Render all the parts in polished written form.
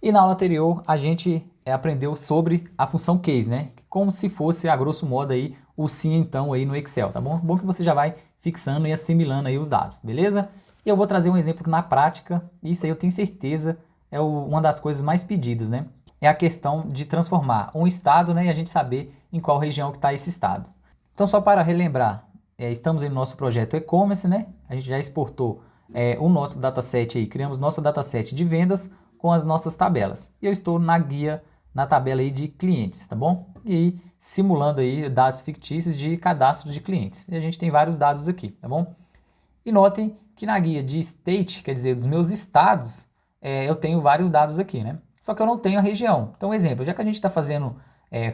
E na aula anterior a gente aprendeu sobre a função case, né? Como se fosse, a grosso modo, aí, o sim então aí no Excel, tá bom? Bom que você já vai fixando e assimilando aí os dados, beleza? E eu vou trazer um exemplo na prática, isso aí eu tenho certeza uma das coisas mais pedidas, né? É a questão de transformar um estado, né, e a gente saber em qual região que está esse estado. Então, só para relembrar, estamos aí no nosso projeto e-commerce, né? A gente já exportou o nosso dataset aí, criamos nosso dataset de vendas com as nossas tabelas. E eu estou na guia, na tabela aí de clientes, tá bom? E aí, simulando aí dados fictícios de cadastro de clientes. E a gente tem vários dados aqui, tá bom? E notem que na guia de state, quer dizer, dos meus estados, eu tenho vários dados aqui, né? Só que eu não tenho a região. Então, exemplo, já que a gente está fazendo,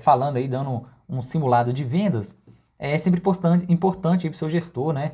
falando aí, dando um simulado de vendas, é sempre importante para o seu gestor, né?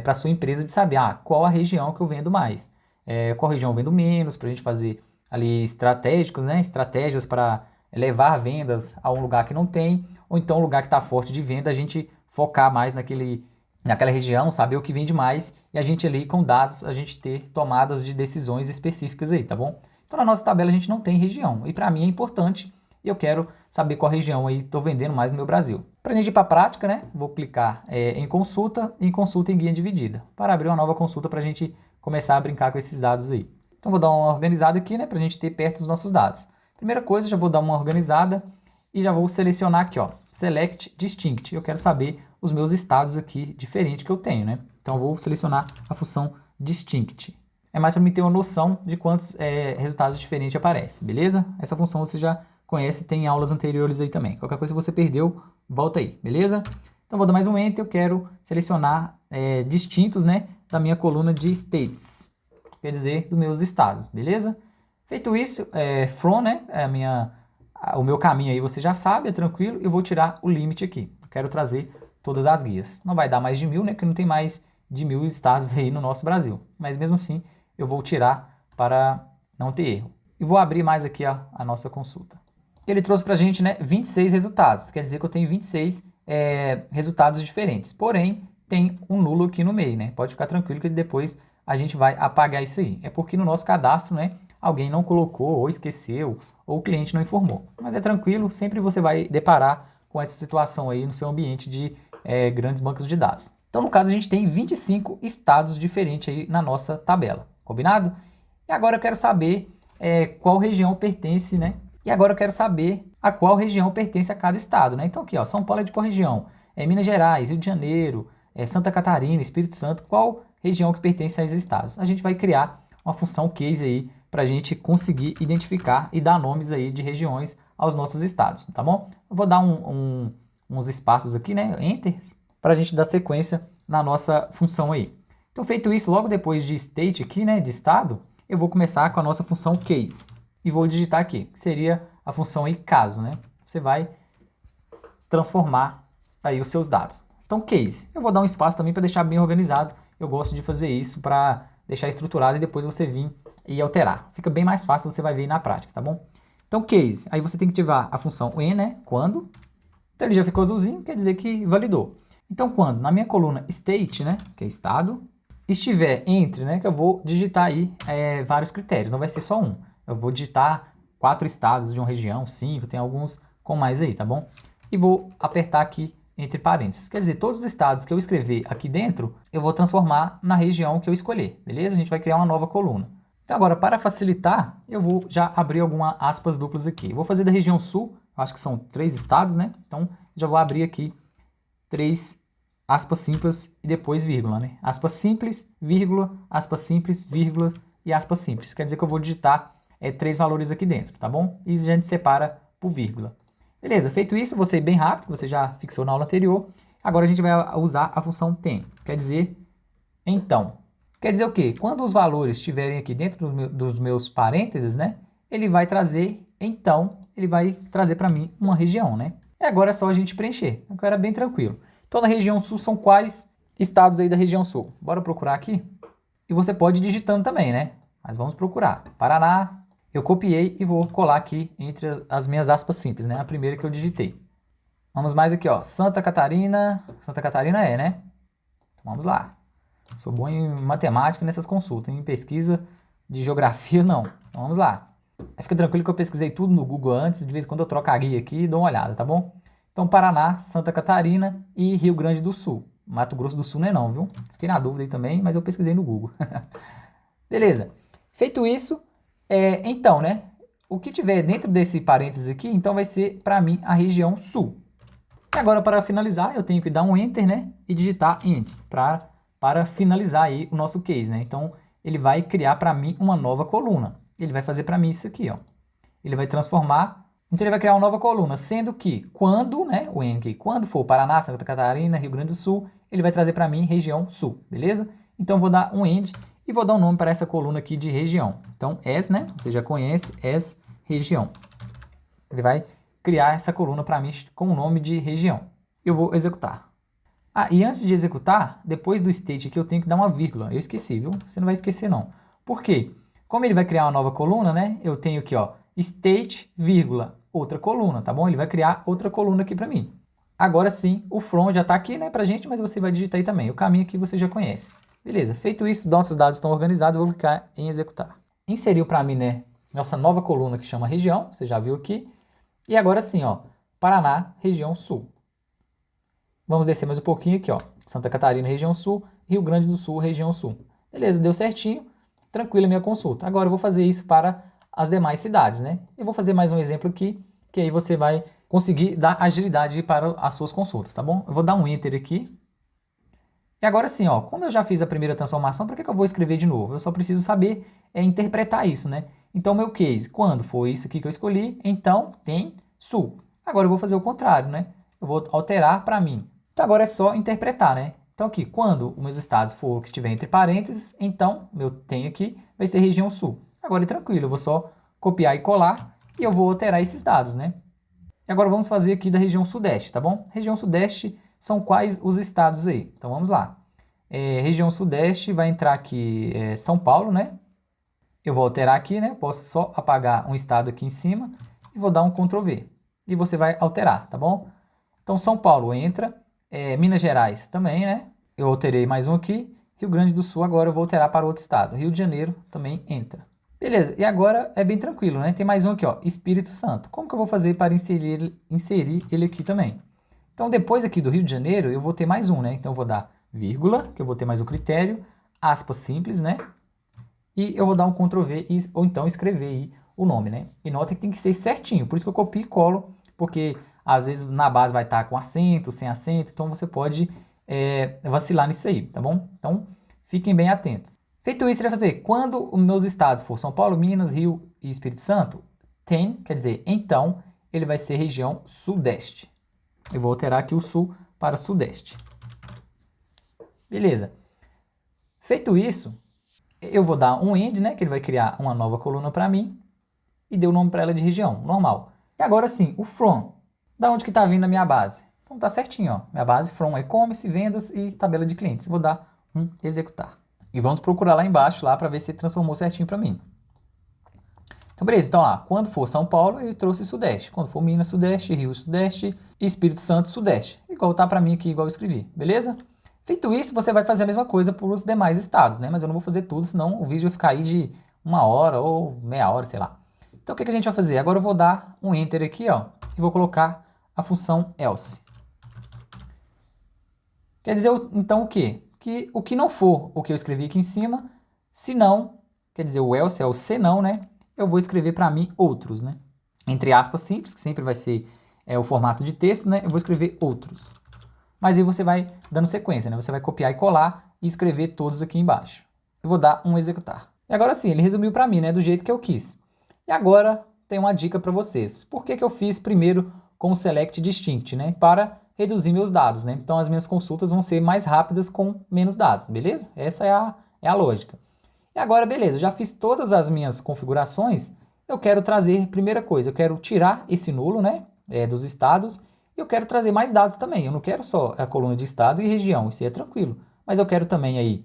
Para a sua empresa de saber qual a região que eu vendo mais, qual região eu vendo menos, para a gente fazer ali estratégicos, né? Estratégias para levar vendas a um lugar que não tem, ou então um lugar que está forte de venda, a gente focar mais naquela região, saber o que vende mais e a gente ali com dados, a gente ter tomadas de decisões específicas aí, tá bom? Então na nossa tabela a gente não tem região e para mim é importante e eu quero saber qual região aí estou vendendo mais no meu Brasil. Para a gente ir para a prática, né, vou clicar em consulta em guia dividida para abrir uma nova consulta para a gente começar a brincar com esses dados aí. Então vou dar uma organizada aqui, né, para a gente ter perto dos nossos dados. Primeira coisa, já vou dar uma organizada e já vou selecionar aqui, ó, Select Distinct. Eu quero saber os meus estados aqui diferentes que eu tenho, né? Então eu vou selecionar a função Distinct. É mais para mim ter uma noção de quantos resultados diferentes aparecem, beleza? Essa função você já conhece, tem aulas anteriores aí também. Qualquer coisa que você perdeu, volta aí, beleza? Então vou dar mais um Enter, eu quero selecionar distintos, né, da minha coluna de States, quer dizer, dos meus estados, beleza? Feito isso, From, né, o meu caminho aí você já sabe, é tranquilo, eu vou tirar o limite aqui. Eu quero trazer todas as guias. Não vai dar mais de 1000, né, porque não tem mais de 1000 estados aí no nosso Brasil. Mas mesmo assim, eu vou tirar para não ter erro. E vou abrir mais aqui a nossa consulta. Ele trouxe para a gente, né, 26 resultados. Quer dizer que eu tenho 26 resultados diferentes. Porém, tem um nulo aqui no meio, né? Pode ficar tranquilo que depois a gente vai apagar isso aí. É porque no nosso cadastro, né, alguém não colocou ou esqueceu ou o cliente não informou. Mas é tranquilo, sempre você vai deparar com essa situação aí no seu ambiente de grandes bancos de dados. Então, no caso, a gente tem 25 estados diferentes aí na nossa tabela, combinado? E agora eu quero saber qual região pertence, né? E agora eu quero saber a qual região pertence a cada estado, né? Então aqui, ó, São Paulo é de qual região? Minas Gerais, Rio de Janeiro, Santa Catarina, Espírito Santo, qual região que pertence a esses estados? A gente vai criar uma função case aí para a gente conseguir identificar e dar nomes aí de regiões aos nossos estados, tá bom? Eu vou dar uns espaços aqui, né, Enter, para a gente dar sequência na nossa função aí. Então, feito isso, logo depois de state aqui, né, de estado, eu vou começar com a nossa função case e vou digitar aqui, que seria a função aí caso, né? Você vai transformar aí os seus dados. Então, case. Eu vou dar um espaço também para deixar bem organizado. Eu gosto de fazer isso para deixar estruturado e depois você vir e alterar. Fica bem mais fácil, você vai ver aí na prática, tá bom? Então, case. Aí você tem que ativar a função when, né? Quando. Então, ele já ficou azulzinho, quer dizer que validou. Então, quando na minha coluna state, né? Que é estado, estiver entre, né? Que eu vou digitar aí vários critérios, não vai ser só um. Eu vou digitar 4 estados de uma região, 5, tem alguns com mais aí, tá bom? E vou apertar aqui entre parênteses. Quer dizer, todos os estados que eu escrever aqui dentro, eu vou transformar na região que eu escolher, beleza? A gente vai criar uma nova coluna. Então agora, para facilitar, eu vou já abrir algumas aspas duplas aqui. Eu vou fazer da região sul, acho que são 3 estados, né? Então, já vou abrir aqui 3 aspas simples e depois vírgula, né? Aspas simples, vírgula, aspas simples, vírgula e aspas simples. Quer dizer que eu vou digitar 3 valores aqui dentro, tá bom? E a gente separa por vírgula. Beleza, feito isso, vou ser bem rápido, você já fixou na aula anterior. Agora a gente vai usar a função tem, quer dizer, então. Quer dizer o quê? Quando os valores estiverem aqui dentro dos meus parênteses, né? Ele vai trazer, então, ele vai trazer para mim uma região, né? E agora é só a gente preencher. Agora é bem tranquilo. Então, na região sul são quais estados aí da região sul? Bora procurar aqui? E você pode ir digitando também, né? Mas vamos procurar. Paraná, eu copiei e vou colar aqui entre as minhas aspas simples, né? A primeira que eu digitei. Vamos mais aqui, ó. Santa Catarina. Santa Catarina né? Então, vamos lá. Sou bom em matemática nessas consultas. Em pesquisa de geografia, não. Então, vamos lá. Fica tranquilo que eu pesquisei tudo no Google antes, de vez em quando eu troco a guia aqui e dou uma olhada, tá bom? Então, Paraná, Santa Catarina e Rio Grande do Sul. Mato Grosso do Sul não é não, viu? Fiquei na dúvida aí também, mas eu pesquisei no Google. Beleza. Feito isso, então, né? O que tiver dentro desse parênteses aqui, então vai ser para mim a região sul. E agora, para finalizar, eu tenho que dar um Enter, né? E digitar Enter para finalizar aí o nosso case, né? Então, ele vai criar para mim uma nova coluna. Ele vai fazer para mim isso aqui, ó. Ele vai transformar, então ele vai criar uma nova coluna, sendo que quando, né, o Enter, quando for Paraná, Santa Catarina, Rio Grande do Sul, ele vai trazer para mim região sul, beleza? Então, eu vou dar um End e vou dar um nome para essa coluna aqui de região. Então, as, né? Você já conhece, as região. Ele vai criar essa coluna para mim com o nome de região. Eu vou executar. Ah, e antes de executar, depois do state aqui eu tenho que dar uma vírgula. Eu esqueci, viu? Você não vai esquecer não. Por quê? Como ele vai criar uma nova coluna, né? Eu tenho aqui, ó, state, vírgula, outra coluna, tá bom? Ele vai criar outra coluna aqui para mim. Agora sim, o from já está aqui, né, pra gente, mas você vai digitar aí também. O caminho aqui você já conhece. Beleza, feito isso, nossos dados estão organizados, eu vou clicar em executar. Inseriu para mim, né, nossa nova coluna que chama região, você já viu aqui. E agora sim, ó, Paraná, região sul. Vamos descer mais um pouquinho aqui, ó, Santa Catarina, região sul, Rio Grande do Sul, região sul. Beleza, deu certinho, tranquila a minha consulta. Agora eu vou fazer isso para as demais cidades, né? Eu vou fazer mais um exemplo aqui, que aí você vai conseguir dar agilidade para as suas consultas, tá bom? Eu vou dar um Enter aqui. E agora sim, ó, como eu já fiz a primeira transformação, para que eu vou escrever de novo? Eu só preciso saber interpretar isso, né? Então, meu case, quando foi isso aqui que eu escolhi, então tem sul. Agora eu vou fazer o contrário, né? Eu vou alterar para mim. Então, agora é só interpretar, né? Então, aqui, quando os meus estados for o que estiver entre parênteses, então, meu tem aqui, vai ser região sul. Agora é tranquilo, eu vou só copiar e colar e eu vou alterar esses dados, né? E agora vamos fazer aqui da região sudeste, tá bom? Região sudeste são quais os estados aí? Então vamos lá. Região sudeste vai entrar aqui São Paulo, né? Eu vou alterar aqui, né? Posso só apagar um estado aqui em cima e vou dar um Ctrl V. E você vai alterar, tá bom? Então São Paulo entra, Minas Gerais também, né? Eu alterei mais um aqui. Rio Grande do Sul agora eu vou alterar para outro estado. Rio de Janeiro também entra. Beleza, e agora é bem tranquilo, né? Tem mais um aqui, ó, Espírito Santo. Como que eu vou fazer para inserir ele aqui também? Então, depois aqui do Rio de Janeiro, eu vou ter mais um, né? Então, eu vou dar vírgula, que eu vou ter mais um critério, aspas simples, né? E eu vou dar um Ctrl V, ou então escrever aí o nome, né? E nota que tem que ser certinho, por isso que eu copio e colo, porque às vezes na base vai estar com acento, sem acento, então você pode vacilar nisso aí, tá bom? Então, fiquem bem atentos. Feito isso, ele vai fazer, quando os meus estados for São Paulo, Minas, Rio e Espírito Santo, tem, quer dizer, então, ele vai ser região sudeste. Eu vou alterar aqui o sul para sudeste. Beleza. Feito isso, eu vou dar um end, né, que ele vai criar uma nova coluna para mim e deu o nome para ela de região, normal. E agora sim, o from, da onde que está vindo a minha base? Então tá certinho, ó, minha base from e-commerce, vendas e tabela de clientes. Vou dar um executar. E vamos procurar lá embaixo, lá para ver se ele transformou certinho para mim. Então, beleza. Então, lá, quando for São Paulo, ele trouxe Sudeste. Quando for Minas, Sudeste, Rio, Sudeste e Espírito Santo, Sudeste. Igual tá para mim aqui, igual eu escrevi. Beleza? Feito isso, você vai fazer a mesma coisa para os demais estados, né? Mas eu não vou fazer tudo, senão o vídeo vai ficar aí de 1 hora ou meia hora, sei lá. Então, o que a gente vai fazer? Agora eu vou dar um Enter aqui, ó, e vou colocar a função else. Quer dizer, então, o quê? Que o que não for o que eu escrevi aqui em cima, se não, quer dizer, o else é o se não, né? Eu vou escrever para mim outros, né? Entre aspas simples, que sempre vai ser o formato de texto, né? Eu vou escrever outros. Mas aí você vai dando sequência, né? Você vai copiar e colar e escrever todos aqui embaixo. Eu vou dar um executar. E agora sim, ele resumiu para mim, né? Do jeito que eu quis. E agora tem uma dica para vocês. Por que que eu fiz primeiro com o select distinct, né? Para reduzir meus dados, né? Então as minhas consultas vão ser mais rápidas com menos dados, beleza? Essa é a lógica. E agora, beleza, já fiz todas as minhas configurações, eu quero trazer, primeira coisa, eu quero tirar esse nulo, né, dos estados, e eu quero trazer mais dados também. Eu não quero só a coluna de estado e região, isso aí é tranquilo. Mas eu quero também aí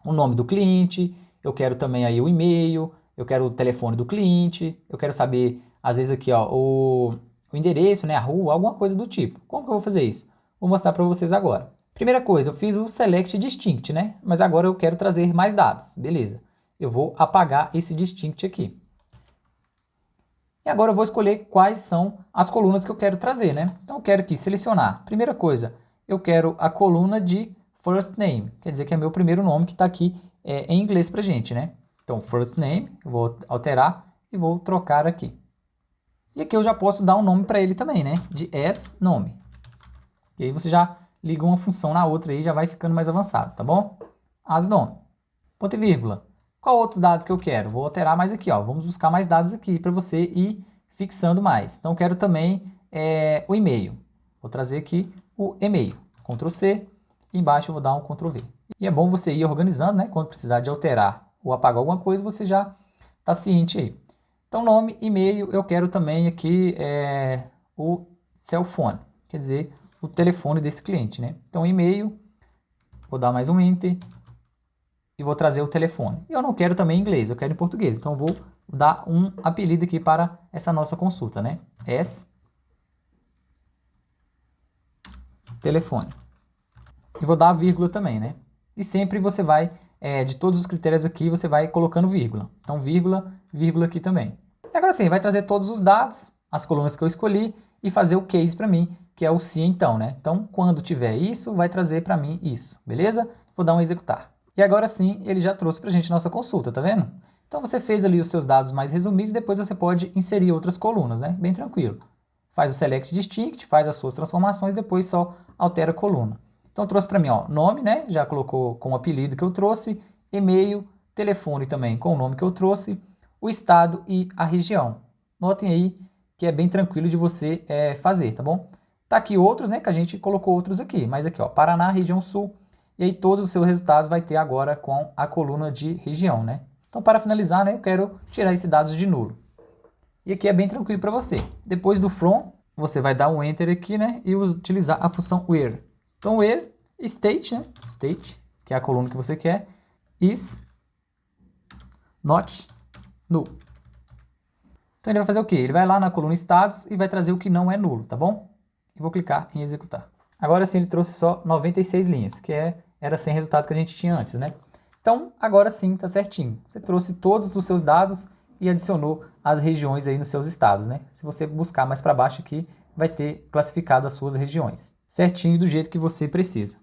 o nome do cliente, eu quero também aí o e-mail, eu quero o telefone do cliente, eu quero saber, às vezes aqui, ó, o endereço, né, a rua, alguma coisa do tipo. Como que eu vou fazer isso? Vou mostrar para vocês agora. Primeira coisa, eu fiz o select distinct, né? Mas agora eu quero trazer mais dados. Beleza. Eu vou apagar esse distinct aqui. E agora eu vou escolher quais são as colunas que eu quero trazer, né? Então eu quero aqui selecionar. Primeira coisa, eu quero a coluna de first name, quer dizer que é meu primeiro nome que está aqui em inglês pra gente, né? Então first name, eu vou alterar e vou trocar aqui. E aqui eu já posso dar um nome para ele também, né? De as nome. E aí você já liga uma função na outra aí, já vai ficando mais avançado, tá bom? As nome. Ponto e vírgula. Qual outros dados que eu quero? Vou alterar mais aqui, ó. Vamos buscar mais dados aqui para você ir fixando mais. Então eu quero também o e-mail. Vou trazer aqui o e-mail. Ctrl C. E embaixo eu vou dar um Ctrl V. E é bom você ir organizando, né? Quando precisar de alterar ou apagar alguma coisa, você já está ciente aí. Então, nome, e-mail, eu quero também aqui o cell phone, quer dizer, o telefone desse cliente, né? Então, e-mail, vou dar mais um Enter e vou trazer o telefone. Eu não quero também em inglês, eu quero em português. Então, eu vou dar um apelido aqui para essa nossa consulta, né? S telefone. E vou dar a vírgula também, né? E sempre você vai, de todos os critérios aqui, você vai colocando vírgula. Então, vírgula, vírgula aqui também. E agora sim, vai trazer todos os dados, as colunas que eu escolhi e fazer o case para mim, que é o se então, né? Então, quando tiver isso, vai trazer para mim isso, beleza? Vou dar um executar. E agora sim, ele já trouxe para a gente nossa consulta, tá vendo? Então, você fez ali os seus dados mais resumidos, depois você pode inserir outras colunas, né? Bem tranquilo. Faz o select distinct, faz as suas transformações, depois só altera a coluna. Então trouxe para mim, ó, nome, né? Já colocou com o apelido que eu trouxe, e-mail, telefone também com o nome que eu trouxe, o estado e a região. Notem aí que é bem tranquilo de você fazer, tá bom? Tá aqui outros, né? Que a gente colocou outros aqui, mas aqui, ó, Paraná, região sul, e aí todos os seus resultados vai ter agora com a coluna de região, né? Então para finalizar, né? Eu quero tirar esses dados de nulo. E aqui é bem tranquilo para você. Depois do from, você vai dar um enter aqui, né? E utilizar a função where. Então, where, state, né? State, que é a coluna que você quer, is not null. Então, ele vai fazer o quê? Ele vai lá na coluna estados e vai trazer o que não é nulo, tá bom? E vou clicar em executar. Agora sim, ele trouxe só 96 linhas, que era sem resultado que a gente tinha antes, né? Então, agora sim, tá certinho. Você trouxe todos os seus dados e adicionou as regiões aí nos seus estados, né? Se você buscar mais para baixo aqui, vai ter classificado as suas regiões, certinho do jeito que você precisa.